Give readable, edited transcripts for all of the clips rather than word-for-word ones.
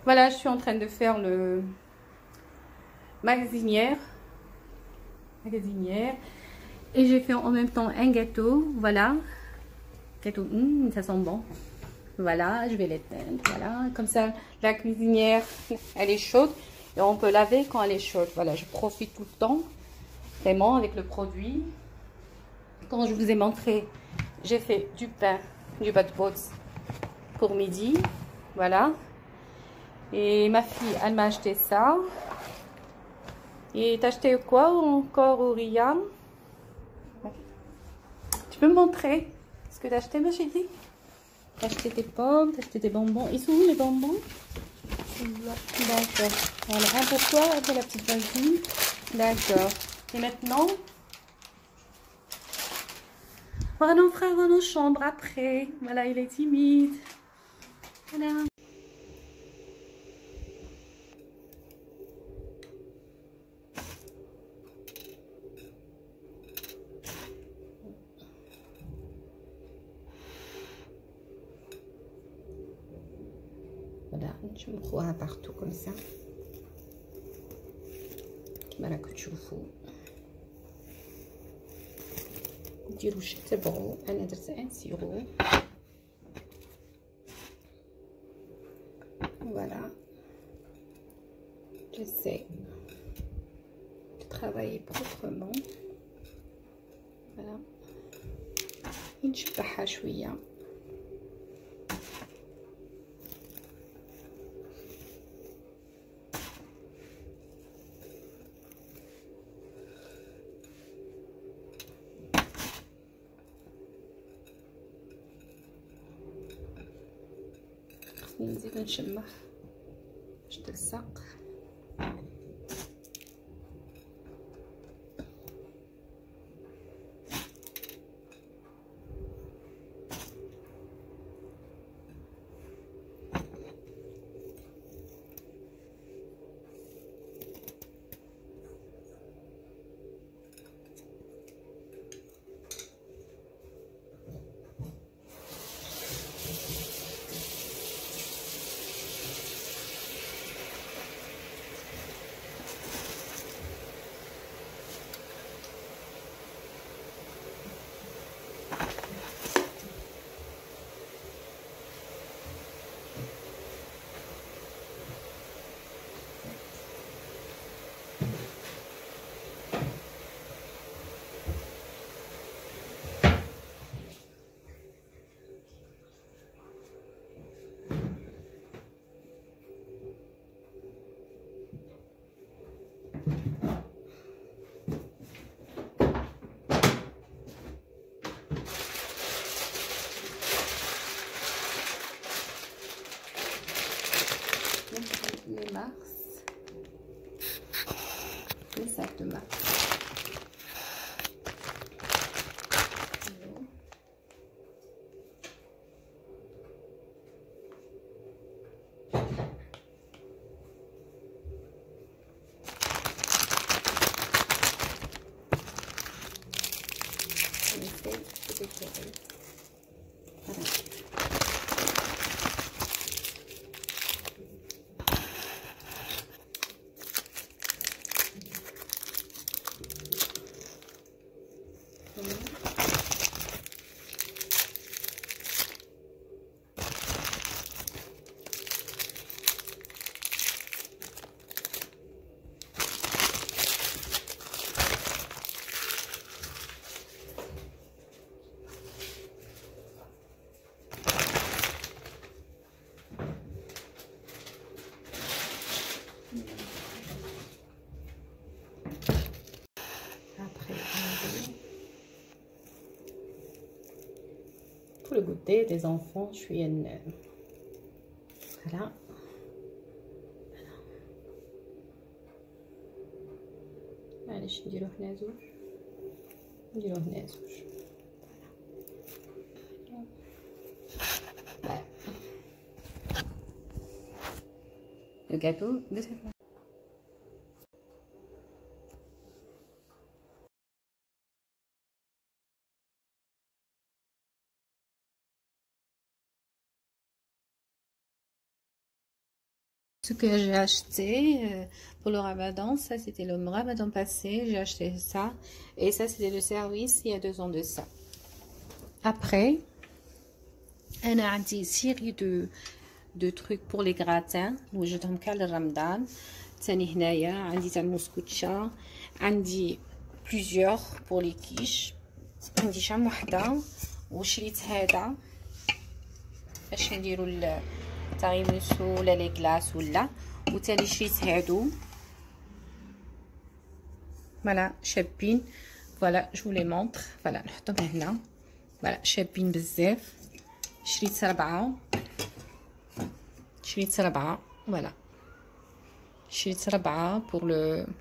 Voilà, je suis en train de faire le magasinière. Et j'ai fait en même temps un gâteau. Voilà. Gâteau, ça sent bon. Voilà, je vais l'éteindre. Voilà, comme ça, la cuisinière, elle est chaude. Et on peut laver quand elle est chaude. Voilà, je profite tout le temps. Vraiment, avec le produit. Quand je vous ai montré, j'ai fait du pain, du bad-boats pour midi. Voilà. Et ma fille, elle m'a acheté ça. Et t'as acheté quoi encore, Ouria? Tu peux me montrer ce que t'as acheté, ma chérie? T'as acheté tes pommes, t'as acheté tes bonbons. Ils sont où les bonbons? D'accord. Voilà, un pour toi, un pour la petite voisine. D'accord. Et maintenant, on fera dans nos chambres après. Voilà, il est timide. Voilà. Voilà, je me crois partout comme ça. Voilà que tu fous. نديرو تبعو انا درت ان سيرو. Voilà, j'essaie de travailler proprement. Voilà, نشبعها شويه. خصني نزيد نشمخ باش تلصق. Les mars, les sacs de mars. On essaie de décorer. Voilà. Après, pour le goûter des enfants, je suis une... Voilà. معليش نديروه هنا زوج، نديروه هنا زوج. Voilà. Le gâteau de cette Ce que j'ai acheté pour le ramadan, ça c'était le ramadan passé, j'ai acheté ça. Et ça c'était le service il y a 2 ans de ça. Après, on a une série de trucs pour les gratins. وجدهم كاع للرمضان. ثاني هنايا عندي تاع الموسكوتشا. عندي plusieurs pour les quiches. عندي شحال وحده وشريت هذا باش نديرو التيراميسو ولا لي كلاص ولا. وثاني شريت هادو فوالا شابين. فوالا جو لي مونطر. فوالا نحطهم هنا. فوالا شابين بزاف. شريت 4 فوالا شريت 4 pour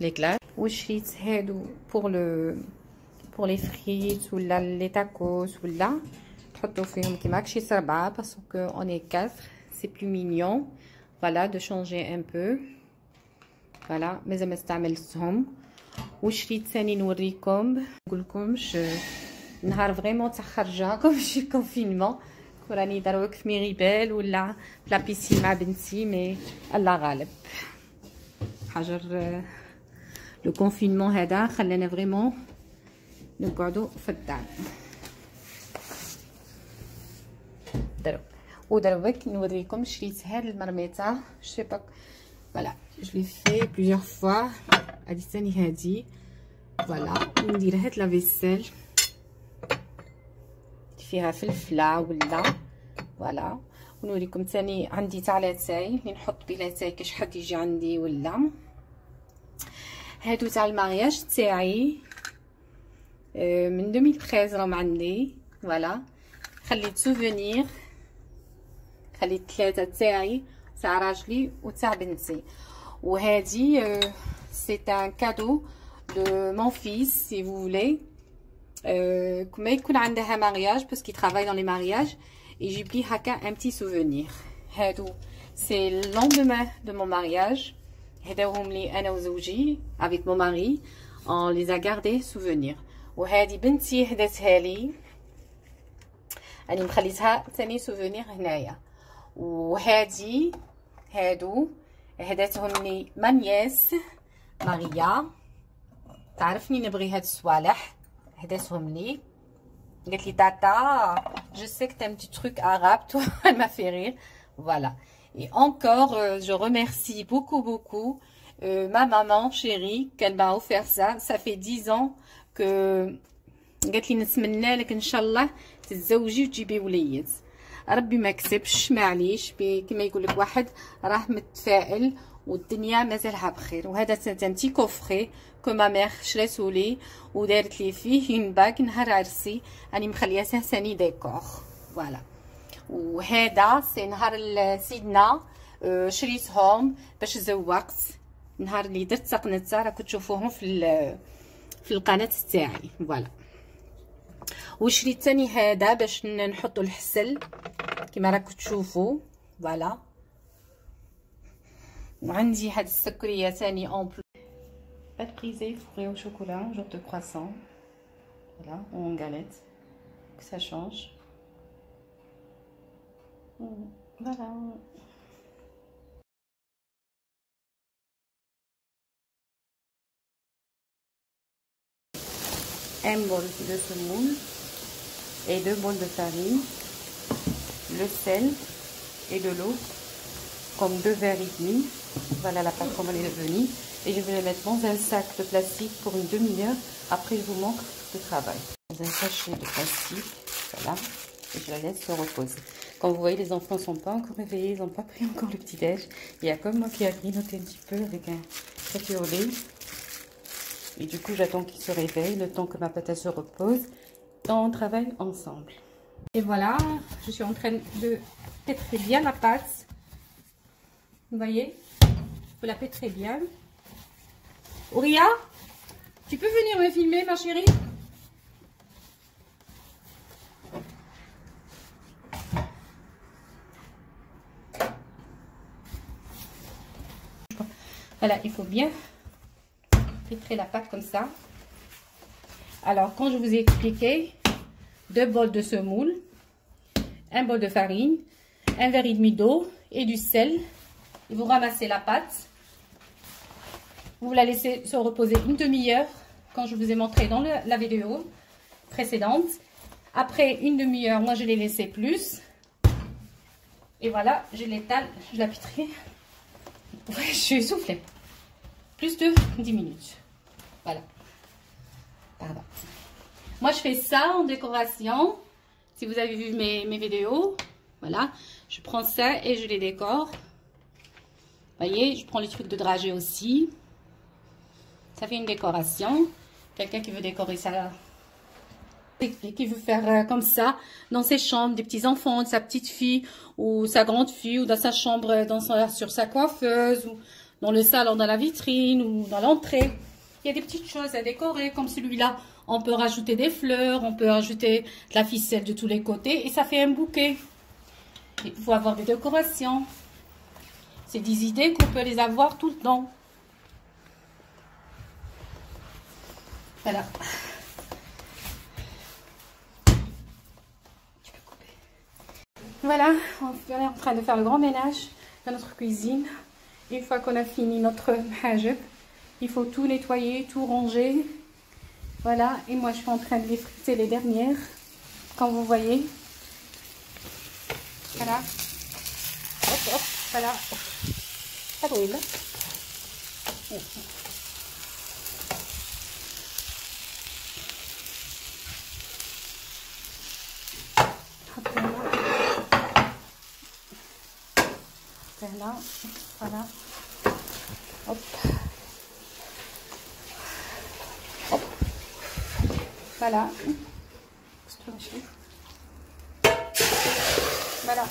les glaces. وشريت هادو pour les frites ولا les tacos ولا تحطوا فيهم كيما هكا. شريت 4 parce que on est 4, c'est plus mignon. Voilà, de changer un peu. Voilà, مازال ما استعملتهم. وشريت ثاني نوريكم نقول لكمش نهار فريمون تاع خرجه كوم شي كونفينمون راني دروك في ميريبال ولا في لابيسين مع بنتي مي الله غالب. حجر لو كونفينمون هذا خلانا فريمون نقعدوا في الدار. ودروك نوريكم شريت هاد المرميطه شي با فوالا جو لي في بليزيور فوا. هادي ثاني هادي فوالا. وندير هاد لا فيسيل فيها فلفله ولا فوالا. ونوريكم ثاني عندي تاع لاتاي اللي نحط بيه لاتاي كاش حد يجي عندي ولا. هادو تاع المارياج تاعي من 2013 راهم عندي فوالا. خليت سوفونير. خليت 3 تاعي تاع راجلي وتاع بنتي. وهادي سي ان كادو دو مون فيس سي فو فولي. كما يكون عندها مارياج باسكو يترافاي دون لي مارياج يجيب لي هكا ان بتي سوفونير. هادو سي لوندومان دو مون مارياج. هداوهم لي انا وزوجي افيك مون ماري اون لي ا غاردي سوفونير. وهادي بنتي هداتها لي راني مخليتها ثاني سوفونير هنايا. وهادي هادو هداتهم لي مانياس ماريا تعرفني نبغي هاد الصوالح. هداتهم لي قالت لي تاتا je sais que t'aimes du truc arabe toi. Elle m'a fait rire. Voilà. Et encore je remercie beaucoup ma maman chérie qu'elle m'a offert ça. Ça fait 10 ans que قالت لي نتمنى لك ان شاء الله تتزوجي وتجيبي وليد. ربي ما كسبش معليش كما يقول لك واحد راه متفائل والدنيا مازالها بخير. وهذا تنتي كوفري كو ما مير شريتو لي ودارت لي فيه اون باك نهار عرسي راني مخلياه ثاني ديكور فوالا. وهذا سي نهار سيدنا شريتهم باش زوقت نهار اللي درت سقنته راكم تشوفوهم في القناه تاعي فوالا. وشريت ثاني هذا باش نحطوا الحسل كما راكم تشوفوا فوالا. وعندي هاد السكريه ثاني اون بلو pâte brisée fourrée au chocolat genre de croissant voilà ou en galette que ça change voilà. Un bol de semoule et 2 bols de farine, le sel et de l'eau comme 2 verres et demi. Voilà la pâte comme elle est devenue. Et je vais le mettre dans un sac de plastique pour une demi-heure. Après je vous montre le travail. Dans un sachet de plastique, voilà. Et je la laisse se reposer. Quand vous voyez les enfants ne sont pas encore réveillés, ils n'ont pas pris encore le petit déj. Il y a comme moi qui a grignoté un petit peu avec un café au lait. Et du coup j'attends qu'ils se réveillent le temps que ma pâte se repose. Et on travaille ensemble. Et voilà, je suis en train de pétrer bien la pâte. Vous voyez, vous la pétrez bien. Ouria, tu peux venir me filmer ma chérie? Voilà, il faut bien pétrer la pâte comme ça. Alors, quand je vous ai expliqué, 2 bols de semoule, 1 bol de farine, 1 verre et demi d'eau et du sel. et vous ramassez la pâte. Vous la laissez se reposer une demi-heure, quand je vous ai montré dans la vidéo précédente. Après une demi-heure, moi je l'ai laissé plus. Et voilà, je l'étale, je la pitrerai. Ouais, je suis essoufflée. Plus de 10 minutes. Voilà. Pardon. Moi, je fais ça en décoration. Si vous avez vu mes vidéos, voilà. Je prends ça et je les décore. Vous voyez, je prends les trucs de dragée aussi. Ça fait une décoration. Quelqu'un qui veut décorer ça, qui veut faire comme ça dans ses chambres, des petits enfants, de sa petite fille ou sa grande fille, ou dans sa chambre, sur sa coiffeuse, ou dans le salon, dans la vitrine, ou dans l'entrée. Il y a des petites choses à décorer comme celui-là. On peut rajouter des fleurs, on peut rajouter de la ficelle de tous les côtés et ça fait un bouquet. Il faut avoir des décorations. C'est des idées qu'on peut les avoir tout le temps. Voilà. Voilà, on est en train de faire le grand ménage dans notre cuisine. Une fois qu'on a fini notre hajab, il faut tout nettoyer, tout ranger. Voilà, et moi je suis en train de les friter les dernières, comme vous voyez. Voilà. Hop, hop, voilà. Ça brûle. Voilà, voilà. Hop. Hop. Voilà. Voilà,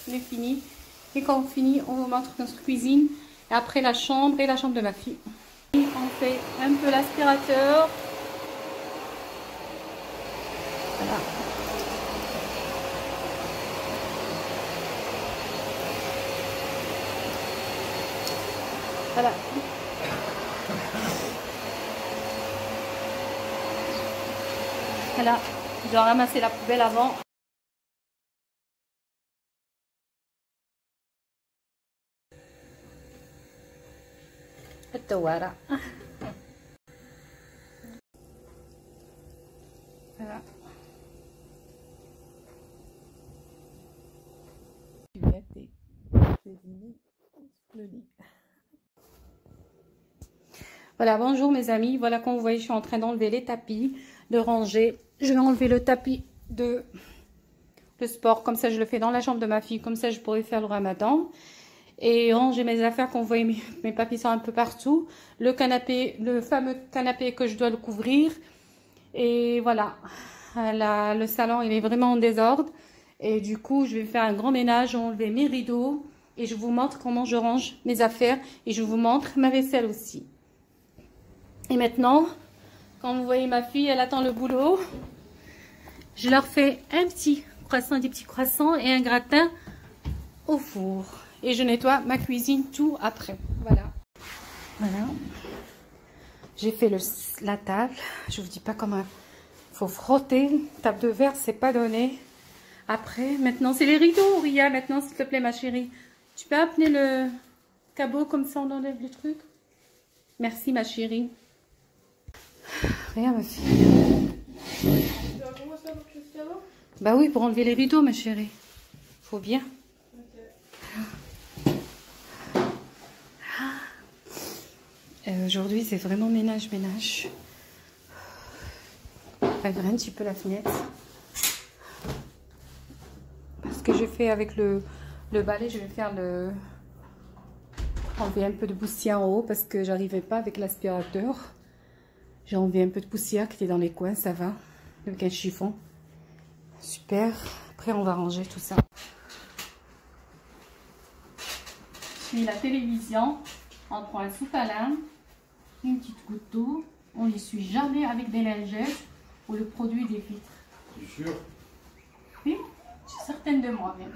on est fini. Et quand on finit, on vous montre notre cuisine. Et après la chambre et la chambre de ma fille. On fait un peu l'aspirateur. Voilà. Voilà. Voilà. Je dois ramasser la poubelle avant. Voilà. Voilà. Voilà, bonjour mes amis. Voilà, comme vous voyez, je suis en train d'enlever les tapis, de ranger. Je vais enlever le tapis de sport, comme ça je le fais dans la chambre de ma fille, comme ça je pourrais faire le ramadan. Et ranger mes affaires, comme vous voyez, mes papiers sont un peu partout. Le canapé, le fameux canapé que je dois le couvrir. Et voilà, le salon, il est vraiment en désordre. Et du coup, je vais faire un grand ménage, enlever mes rideaux. Et je vous montre comment je range mes affaires. Et je vous montre ma vaisselle aussi. Et maintenant, quand vous voyez ma fille, elle attend le boulot. Je leur fais un petit croissant, des petits croissants et un gratin au four. Et je nettoie ma cuisine tout après. Voilà. Voilà. J'ai fait la table. Je vous dis pas comment il faut frotter. Table de verre, c'est pas donné. Après, maintenant, c'est les rideaux, Ria. Maintenant, s'il te plaît, ma chérie. Tu peux appeler le cabot comme ça, on enlève le truc. Merci, ma chérie. Rien, ma fille. Bah oui, pour enlever les rideaux, ma chérie. Faut bien. Aujourd'hui, c'est vraiment ménage. J'ouvre un petit peu la fenêtre. Parce que je fais avec le balai, je vais faire enlever un peu de poussière en haut parce que j'arrivais pas avec l'aspirateur. J'ai enlevé un peu de poussière qui était dans les coins, ça va. Avec un chiffon. Super. Après, on va ranger tout ça. Je mets la télévision. On prend un sous-palin, une petite goutte d'eau. On l'essuie jamais avec des lingettes ou le produit des vitres. Tu es sûr? Oui, je suis certaine de moi même.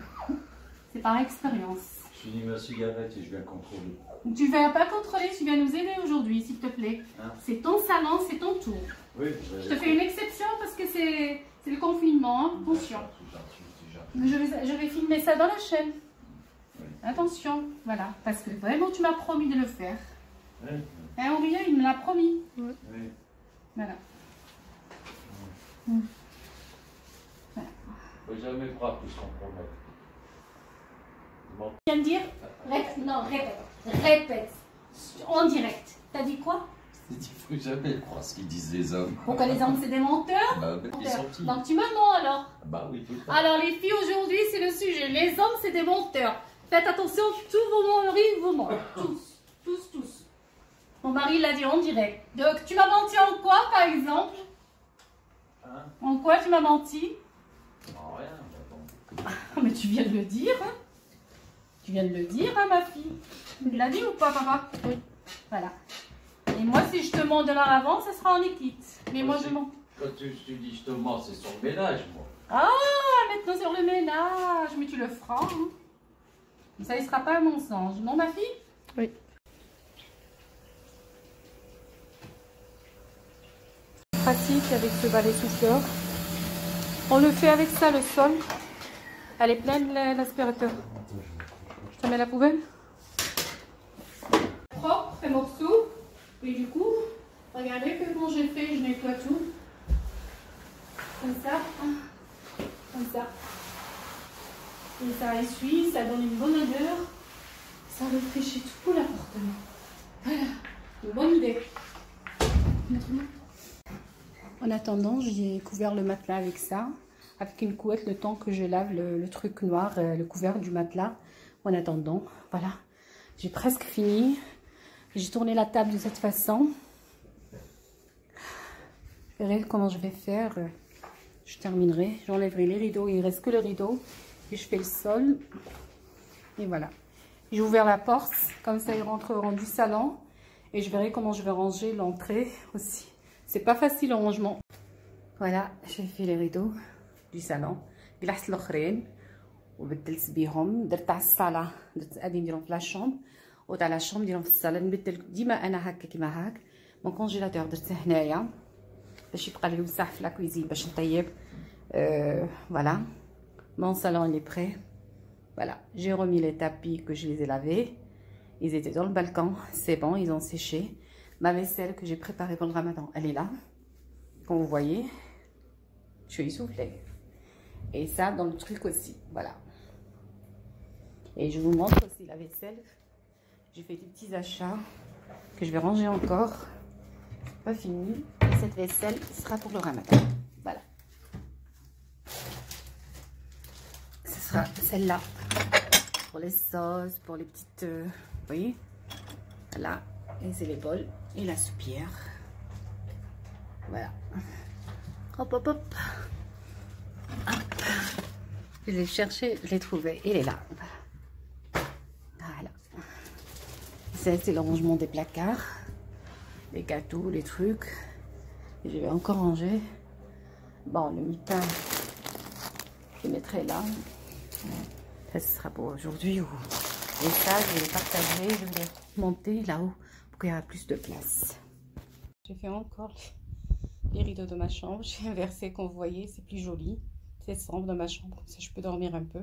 C'est par expérience. Je finis ma cigarette et je viens contrôler. Tu ne viens pas contrôler, tu viens nous aider aujourd'hui, s'il te plaît. Hein? C'est ton salon, c'est ton tour. Oui, je te fais une exception parce que c'est le confinement, hein, attention. Je vais filmer ça dans la chaîne. Oui. attention, voilà, parce que vraiment tu m'as promis de le faire. Oui. Hein, Aurélien, il me l'a promis. Oui. Voilà. Voilà. Faut jamais croire tout ce qu'on promet. Bon. Tu viens de dire non, répète. En direct. T'as dit quoi? Il faut jamais croire ce qu'ils disent les hommes. Pourquoi les hommes c'est des menteurs? Bah, ils sont petits. Donc tu me mens alors. Bah oui, tout le temps. Alors les filles, aujourd'hui c'est le sujet. Les hommes c'est des menteurs. Faites attention, tous vos maris vous mentent. Tous. Mon mari l'a dit en direct. Donc tu m'as menti en quoi par exemple? Hein? En quoi tu m'as menti? En rien, bah bon. Ah, mais tu viens de le dire. Hein? Tu viens de le dire, hein, ma fille. Tu l'as dit ou pas, papa? Oui. Voilà. Et moi, si je te mens de l'un avant, ça sera en équite. Mais moi, je mens. Quand tu dis je te mens, c'est sur le ménage, moi. Ah, maintenant sur le ménage. Mais tu le feras. Hein. Ça, il ne sera pas un mensonge. Non, ma fille? Oui. Pratique avec ce balai souffleur. On le fait avec ça, le sol. Elle est pleine, l'aspirateur. Je te mets la poubelle. Propre, un morceau. Et du coup, regardez comment j'ai fait. Je nettoie tout. Comme ça. Comme ça. Et ça essuie, ça donne une bonne odeur. Ça réfléchit tout l'appartement. Voilà. Une bonne idée. En attendant, j'ai couvert le matelas avec ça, avec une couette, le temps que je lave le truc noir, le couvert du matelas. En attendant, voilà, j'ai presque fini. J'ai tourné la table de cette façon. Je verrai comment je vais faire. Je terminerai, j'enlèverai les rideaux, il ne reste que le rideau. Et je fais le sol. Et voilà. J'ai ouvert la porte, comme ça ils rentreront du salon. Et je verrai comment je vais ranger l'entrée aussi. C'est pas facile le rangement. Voilà, j'ai fait les rideaux du salon. قلعت الاخرين وبدلت بيهم درت على الصاله درت غادي نديرهم في لا شومبر وتاع لا شومبر نديرهم في الصاله نبدل ديما انا هكا كيما هاك. مون كونجيلاتور درته هنايا باش يبقى لي الوسع في لا كويزين باش نطيب. Voilà, mon salon il est prêt. Voilà, j'ai remis les tapis que je les ai lavés. Ils étaient dans le balcon, c'est bon, ils ont séché. Ma vaisselle que j'ai préparée pour le ramadan, elle est là. Comme vous voyez, je suis essoufflée. Et ça dans le truc aussi, voilà. Et je vous montre aussi la vaisselle. J'ai fait des petits achats que je vais ranger encore. Pas fini. Et cette vaisselle sera pour le ramadan. Voilà. Ce sera celle-là. Pour les sauces, pour les petites... vous voyez? Voilà. Et c'est les bols et la soupière. Voilà. Hop, hop, hop. Hop. Je l'ai cherché, je l'ai trouvé. Il est là. Voilà. Ça, c'est le rangement des placards. Les gâteaux, les trucs. Et je vais encore ranger. Bon, le mi-pain, je le mettrai là. Ça, ce sera pour aujourd'hui. Et ça, je vais les partager. Je vais les monter là-haut pour qu'il y ait plus de place. J'ai fait encore les rideaux de ma chambre. J'ai inversé, comme vous voyez, c'est plus joli. C'est sombre dans ma chambre, comme ça je peux dormir un peu.